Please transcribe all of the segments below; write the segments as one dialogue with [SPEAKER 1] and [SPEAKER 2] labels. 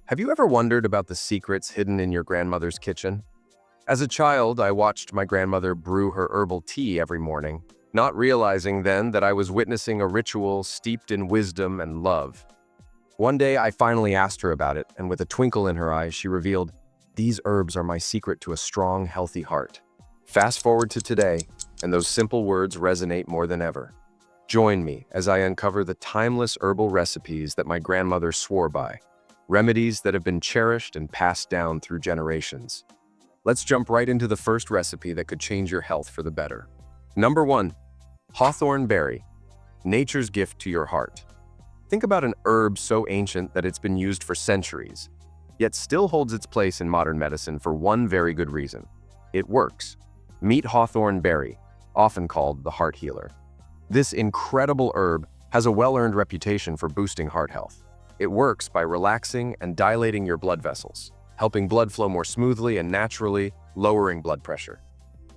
[SPEAKER 1] Have you ever wondered about the secrets hidden in your grandmother's kitchen? As a child, I watched my grandmother brew her herbal tea every morning, not realizing then that I was witnessing a ritual steeped in wisdom and love. One day, I finally asked her about it, and with a twinkle in her eyes, she revealed, "These herbs are my secret to a strong, healthy heart." Fast forward to today, and those simple words resonate more than ever. Join me as I uncover the timeless herbal recipes that my grandmother swore by, remedies that have been cherished and passed down through generations. Let's jump right into the first recipe that could change your health for the better. Number 1. Hawthorn Berry, nature's gift to your heart. Think about an herb so ancient that it's been used for centuries, yet still holds its place in modern medicine for one very good reason. It works. Meet Hawthorn Berry, often called the heart healer. This incredible herb has a well-earned reputation for boosting heart health. It works by relaxing and dilating your blood vessels, helping blood flow more smoothly and naturally, lowering blood pressure.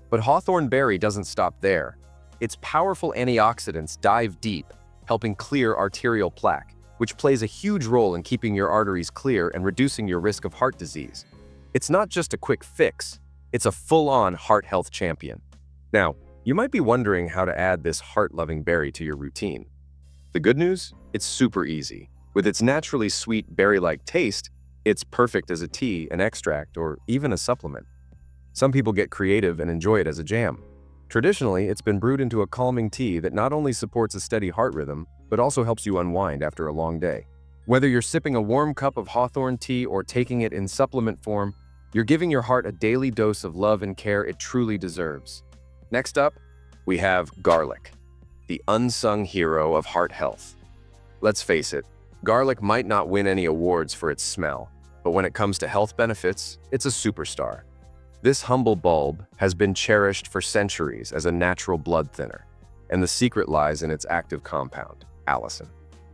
[SPEAKER 1] But Hawthorn Berry doesn't stop there. Its powerful antioxidants dive deep, helping clear arterial plaque, which plays a huge role in keeping your arteries clear and reducing your risk of heart disease. It's not just a quick fix, it's a full-on heart health champion. Now, you might be wondering how to add this heart-loving berry to your routine. The good news? It's super easy. With its naturally sweet berry-like taste, it's perfect as a tea, an extract, or even a supplement. Some people get creative and enjoy it as a jam. Traditionally, it's been brewed into a calming tea that not only supports a steady heart rhythm, but also helps you unwind after a long day. Whether you're sipping a warm cup of Hawthorn tea or taking it in supplement form, you're giving your heart a daily dose of love and care it truly deserves. Next up, we have garlic, the unsung hero of heart health. Let's face it, garlic might not win any awards for its smell, but when it comes to health benefits, it's a superstar. This humble bulb has been cherished for centuries as a natural blood thinner, and the secret lies in its active compound, allicin.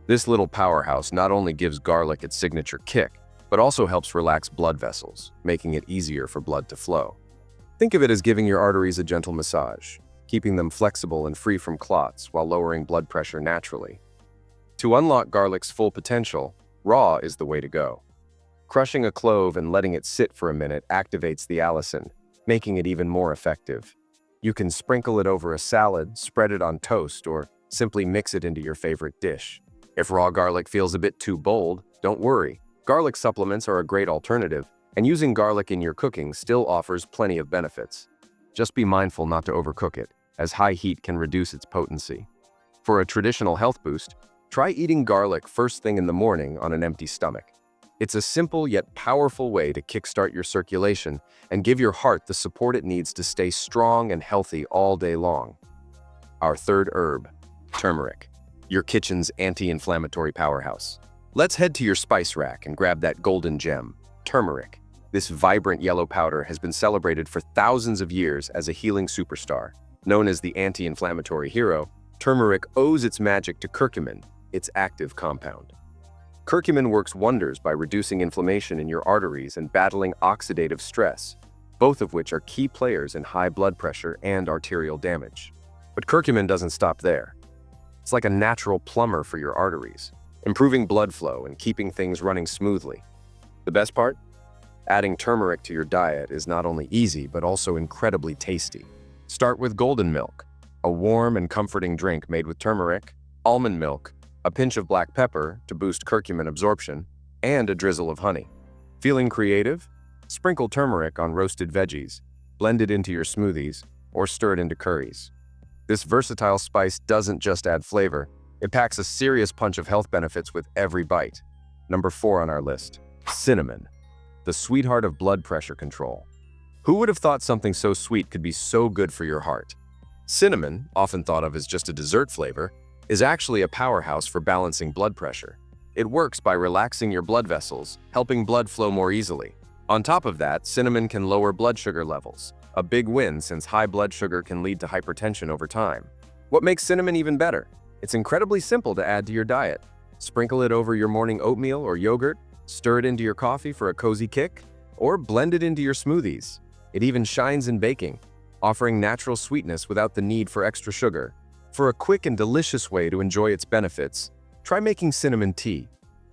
[SPEAKER 1] This little powerhouse not only gives garlic its signature kick, but also helps relax blood vessels, making it easier for blood to flow. Think of it as giving your arteries a gentle massage, keeping them flexible and free from clots while lowering blood pressure naturally. To unlock garlic's full potential, raw is the way to go. Crushing a clove and letting it sit for a minute activates the allicin, making it even more effective. You can sprinkle it over a salad, spread it on toast, or simply mix it into your favorite dish. If raw garlic feels a bit too bold, don't worry. Garlic supplements are a great alternative, and using garlic in your cooking still offers plenty of benefits. Just be mindful not to overcook it, as high heat can reduce its potency. For a traditional health boost, try eating garlic first thing in the morning on an empty stomach. It's a simple yet powerful way to kickstart your circulation and give your heart the support it needs to stay strong and healthy all day long. Our third herb, turmeric, your kitchen's anti-inflammatory powerhouse. Let's head to your spice rack and grab that golden gem, turmeric. This vibrant yellow powder has been celebrated for thousands of years as a healing superstar. Known as the anti-inflammatory hero, turmeric owes its magic to curcumin, its active compound. Curcumin works wonders by reducing inflammation in your arteries and battling oxidative stress, both of which are key players in high blood pressure and arterial damage. But curcumin doesn't stop there. It's like a natural plumber for your arteries, improving blood flow and keeping things running smoothly. The best part? Adding turmeric to your diet is not only easy, but also incredibly tasty. Start with golden milk, a warm and comforting drink made with turmeric, almond milk, a pinch of black pepper to boost curcumin absorption, and a drizzle of honey. Feeling creative? Sprinkle turmeric on roasted veggies, blend it into your smoothies, or stir it into curries. This versatile spice doesn't just add flavor, it packs a serious punch of health benefits with every bite. Number 4 on our list, cinnamon, the sweetheart of blood pressure control. Who would have thought something so sweet could be so good for your heart? Cinnamon, often thought of as just a dessert flavor, is actually a powerhouse for balancing blood pressure. It works by relaxing your blood vessels, helping blood flow more easily. On top of that, cinnamon can lower blood sugar levels, a big win since high blood sugar can lead to hypertension over time. What makes cinnamon even better? It's incredibly simple to add to your diet. Sprinkle it over your morning oatmeal or yogurt, stir it into your coffee for a cozy kick, or blend it into your smoothies. It even shines in baking, offering natural sweetness without the need for extra sugar. For a quick and delicious way to enjoy its benefits, try making cinnamon tea.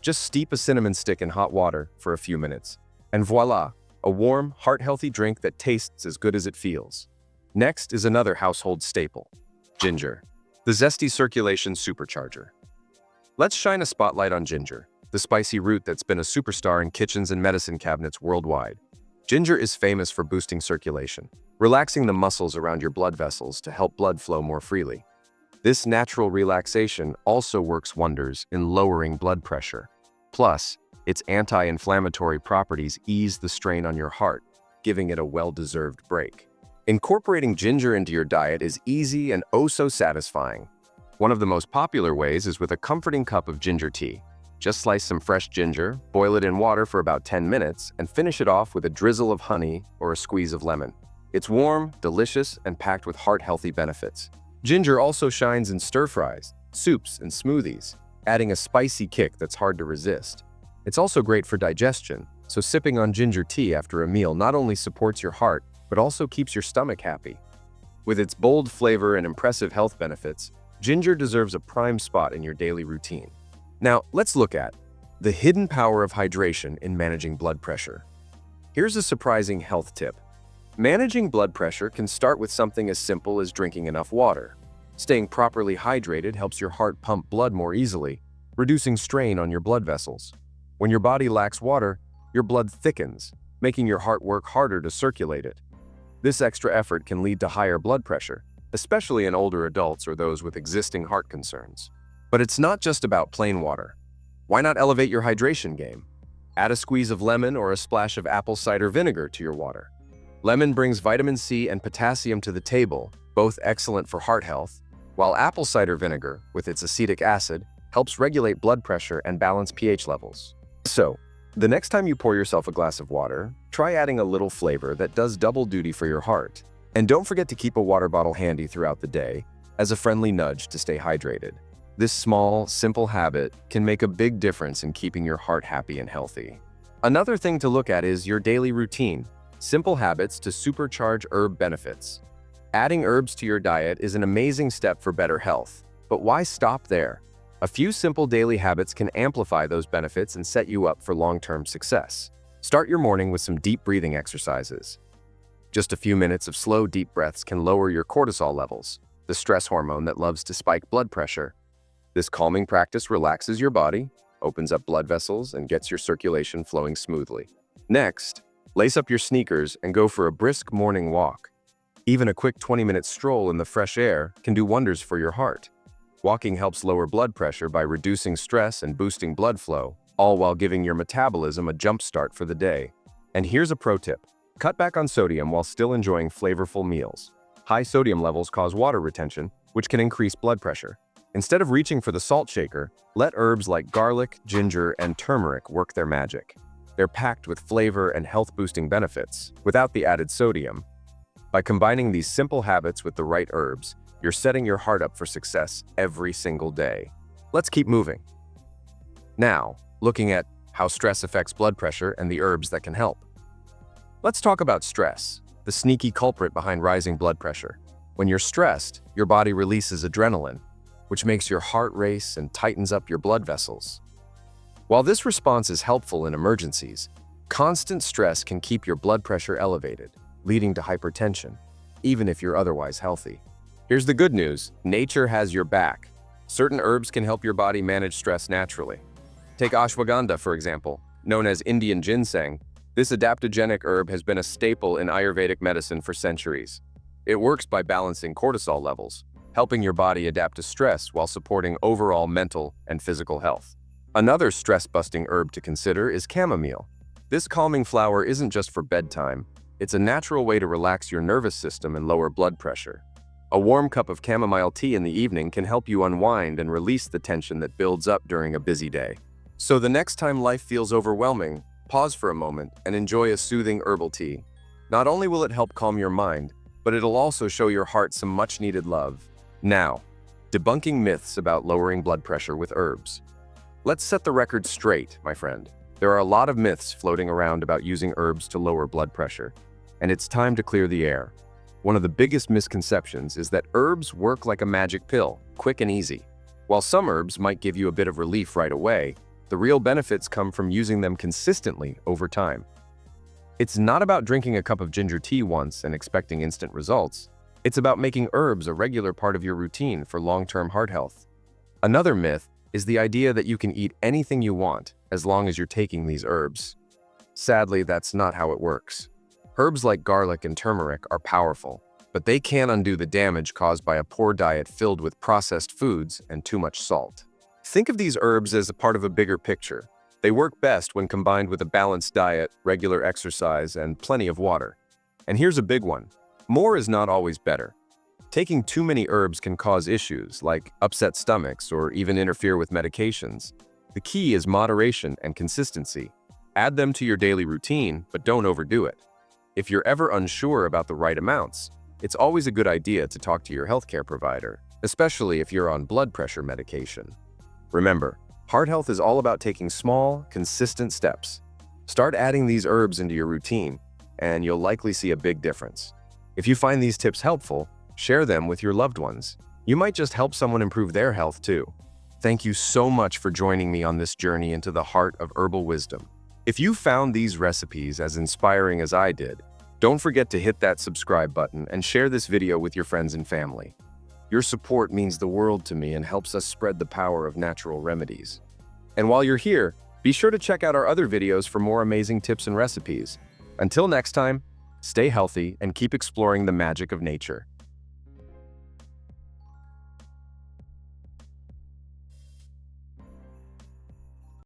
[SPEAKER 1] Just steep a cinnamon stick in hot water for a few minutes. And voila, a warm, heart-healthy drink that tastes as good as it feels. Next is another household staple, ginger, the zesty circulation supercharger. Let's shine a spotlight on ginger, the spicy root that's been a superstar in kitchens and medicine cabinets worldwide. Ginger is famous for boosting circulation, relaxing the muscles around your blood vessels to help blood flow more freely. This natural relaxation also works wonders in lowering blood pressure. Plus, its anti-inflammatory properties ease the strain on your heart, giving it a well-deserved break. Incorporating ginger into your diet is easy and oh so satisfying. One of the most popular ways is with a comforting cup of ginger tea. Just slice some fresh ginger, boil it in water for about 10 minutes, and finish it off with a drizzle of honey or a squeeze of lemon. It's warm, delicious, and packed with heart-healthy benefits. Ginger also shines in stir-fries, soups, and smoothies, adding a spicy kick that's hard to resist. It's also great for digestion, so sipping on ginger tea after a meal not only supports your heart, but also keeps your stomach happy. With its bold flavor and impressive health benefits, ginger deserves a prime spot in your daily routine. Now, let's look at the hidden power of hydration in managing blood pressure. Here's a surprising health tip. Managing blood pressure can start with something as simple as drinking enough water. Staying properly hydrated helps your heart pump blood more easily, reducing strain on your blood vessels. When your body lacks water, your blood thickens, making your heart work harder to circulate it. This extra effort can lead to higher blood pressure, especially in older adults or those with existing heart concerns. But it's not just about plain water. Why not elevate your hydration game? Add a squeeze of lemon or a splash of apple cider vinegar to your water. Lemon brings vitamin C and potassium to the table, both excellent for heart health, while apple cider vinegar, with its acetic acid, helps regulate blood pressure and balance pH levels. So, the next time you pour yourself a glass of water, try adding a little flavor that does double duty for your heart. And don't forget to keep a water bottle handy throughout the day as a friendly nudge to stay hydrated. This small, simple habit can make a big difference in keeping your heart happy and healthy. Another thing to look at is your daily routine. Simple habits to supercharge herb benefits. Adding herbs to your diet is an amazing step for better health. But why stop there? A few simple daily habits can amplify those benefits and set you up for long-term success. Start your morning with some deep breathing exercises. Just a few minutes of slow, deep breaths can lower your cortisol levels, the stress hormone that loves to spike blood pressure. This calming practice relaxes your body, opens up blood vessels, and gets your circulation flowing smoothly. Next, lace up your sneakers and go for a brisk morning walk. Even a quick 20-minute stroll in the fresh air can do wonders for your heart. Walking helps lower blood pressure by reducing stress and boosting blood flow, all while giving your metabolism a jump start for the day. And here's a pro tip. Cut back on sodium while still enjoying flavorful meals. High sodium levels cause water retention, which can increase blood pressure. Instead of reaching for the salt shaker, let herbs like garlic, ginger, and turmeric work their magic. They're packed with flavor and health-boosting benefits, without the added sodium. By combining these simple habits with the right herbs, you're setting your heart up for success every single day. Let's keep moving. Now, looking at how stress affects blood pressure and the herbs that can help. Let's talk about stress, the sneaky culprit behind rising blood pressure. When you're stressed, your body releases adrenaline, which makes your heart race and tightens up your blood vessels. While this response is helpful in emergencies, constant stress can keep your blood pressure elevated, leading to hypertension, even if you're otherwise healthy. Here's the good news: nature has your back. Certain herbs can help your body manage stress naturally. Take ashwagandha, for example, known as Indian ginseng. This adaptogenic herb has been a staple in Ayurvedic medicine for centuries. It works by balancing cortisol levels, helping your body adapt to stress while supporting overall mental and physical health. Another stress-busting herb to consider is chamomile. This calming flower isn't just for bedtime. It's a natural way to relax your nervous system and lower blood pressure. A warm cup of chamomile tea in the evening can help you unwind and release the tension that builds up during a busy day. So the next time life feels overwhelming, pause for a moment and enjoy a soothing herbal tea. Not only will it help calm your mind, but it'll also show your heart some much-needed love. Now, debunking myths about lowering blood pressure with herbs. Let's set the record straight, my friend. There are a lot of myths floating around about using herbs to lower blood pressure, and it's time to clear the air. One of the biggest misconceptions is that herbs work like a magic pill, quick and easy. While some herbs might give you a bit of relief right away, The real benefits come from using them consistently over time. It's not about drinking a cup of ginger tea once and expecting instant results. It's about making herbs a regular part of your routine for long-term heart health. Another myth is the idea that you can eat anything you want as long as you're taking these herbs. Sadly, that's not how it works. Herbs like garlic and turmeric are powerful, but they can undo the damage caused by a poor diet filled with processed foods and too much salt. Think of these herbs as a part of a bigger picture. They work best when combined with a balanced diet, regular exercise, and plenty of water. And here's a big one. More is not always better. Taking too many herbs can cause issues like upset stomachs or even interfere with medications. The key is moderation and consistency. Add them to your daily routine, but don't overdo it. If you're ever unsure about the right amounts, it's always a good idea to talk to your healthcare provider, especially if you're on blood pressure medication. Remember, heart health is all about taking small, consistent steps. Start adding these herbs into your routine, and you'll likely see a big difference. If you find these tips helpful, share them with your loved ones. You might just help someone improve their health too. Thank you so much for joining me on this journey into the heart of herbal wisdom. If you found these recipes as inspiring as I did, don't forget to hit that subscribe button and share this video with your friends and family. Your support means the world to me and helps us spread the power of natural remedies. And while you're here, be sure to check out our other videos for more amazing tips and recipes. Until next time, stay healthy and keep exploring the magic of nature.